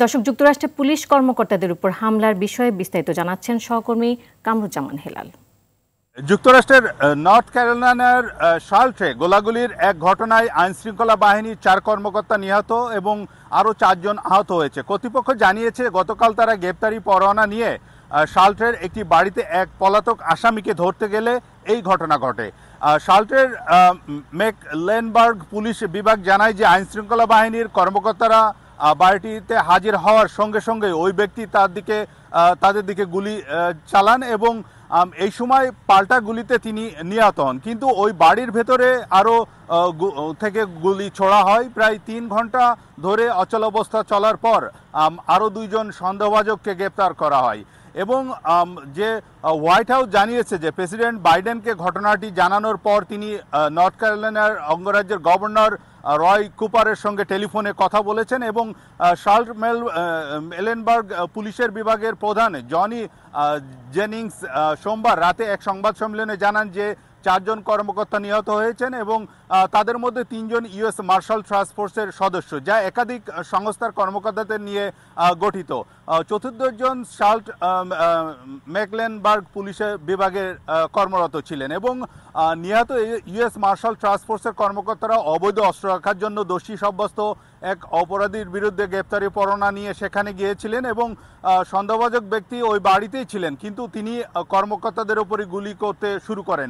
দর্শক, যুক্তরাষ্ট্রে পুলিশ কর্মকর্তাদের উপর হামলার বিষয়ে বিস্তারিত জানাচ্ছেন সহকর্মী কামরুজ্জামান হেলাল। যুক্তরাষ্ট্রের নর্থ ক্যারোলাইনার শার্লটে গোলাগুলির এক ঘটনায় আইনশৃঙ্খলা বাহিনীর 4 কর্মকর্তা নিহত এবং আরও 4 জন আহত হয়েছে। কর্তৃপক্ষ জানিয়েছে গতকাল তারা গ্রেপ্তারি পরোয়ানা নিয়ে শার্লটের একটি বাড়িতে এক পলাতক আসামিকে ধরতে গেলে এই ঘটনা ঘটে। শার্লটের মেকলেনবার্গ পুলিশ বিভাগ জানায় যে আইনশৃঙ্খলা বাহিনীর কর্মকর্তারা বাড়িটিতে হাজির হওয়ার সঙ্গে সঙ্গে ওই ব্যক্তি তাদের দিকে গুলি চালান এবং এই সময় পাল্টা গুলিতে তিনি নিহত হন। কিন্তু ওই বাড়ির ভেতরে আরও থেকে গুলি ছোড়া হয়। প্রায় 3 ঘন্টা ধরে অচলাবস্থা চলার পর আরও 2 জন সন্দেহভাজককে গ্রেপ্তার করা হয় এবং যে হোয়াইট হাউস জানিয়েছে যে প্রেসিডেন্ট বাইডেনকে ঘটনাটি জানানোর পর তিনি নর্থ ক্যারোলাইনার অঙ্গরাজ্যের গভর্নর রয় কুপারের সঙ্গে টেলিফোনে কথা বলেছেন এবং শার্লট মেকলেনবার্গ পুলিশের বিভাগের প্রধান জনি জেনিংস সোমবার রাতে এক সংবাদ সম্মেলনে জানান যে 4 জন কর্মকর্তা নিহত হয়েছেন এবং তাদের মধ্যে 3 জন ইউএস মার্শাল টাস্ক ফোর্সের সদস্য, যা একাধিক সংস্থার কর্মকর্তাদের নিয়ে গঠিত। চতুর্থ জন শার্লট মেকলেনবার্গ পুলিশের বিভাগের কর্মরত ছিলেন এবং নিহত ইউএস মার্শাল টাস্ক ফোর্সের কর্মকর্তারা অবৈধ অস্ত্র রাখার জন্য দোষী সাব্যস্ত এক অপরাধীর বিরুদ্ধে গ্রেপ্তারি পরোয়ানা নিয়ে সেখানে গিয়েছিলেন এবং সন্দেহভাজন ব্যক্তি ওই বাড়িতেই ছিলেন, কিন্তু তিনি কর্মকর্তাদের উপরই গুলি করতে শুরু করেন।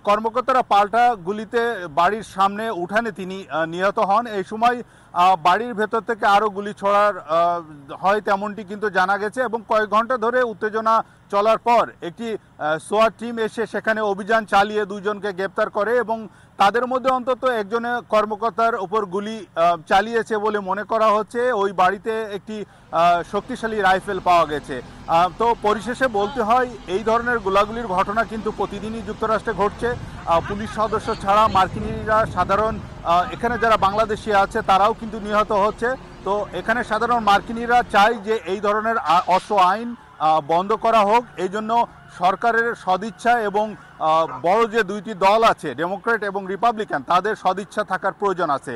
কর্মকর্তারা পাল্টা গুলিতে বাড়ির সামনে উঠানে তিনি নিহত হন। এই সময় বাড়ির ভেতর থেকে আরও গুলি ছোড়ার হয় তেমনটি কিন্তু জানা গেছে এবং কয়েক ঘন্টা ধরে উত্তেজনা চলার পর একটি সোয়াট টিম এসে সেখানে অভিযান চালিয়ে 2 জনকে গ্রেপ্তার করে এবং তাদের মধ্যে অন্তত একজনের কর্মকর্তার উপর গুলি চালিয়েছে বলে মনে করা হচ্ছে। ওই বাড়িতে একটি শক্তিশালী রাইফেল পাওয়া গেছে। তো পরিশেষে বলতে হয় এই ধরনের গোলাগুলির ঘটনা কিন্তু প্রতিদিনই যুক্তরাষ্ট্রে ঘটছে। পুলিশ সদস্য ছাড়া মার্কিনিরা সাধারণ এখানে যারা বাংলাদেশি আছে তারাও কিন্তু নিহত হচ্ছে। তো এখানে সাধারণ মার্কিনিরা চায় যে এই ধরনের অস্ত্র আইন বন্ধ করা হোক। এই জন্য সরকারের সদিচ্ছা এবং বড় যে 2টি দল আছে, ডেমোক্রেট এবং রিপাবলিকান, তাদের সদিচ্ছা থাকার প্রয়োজন আছে।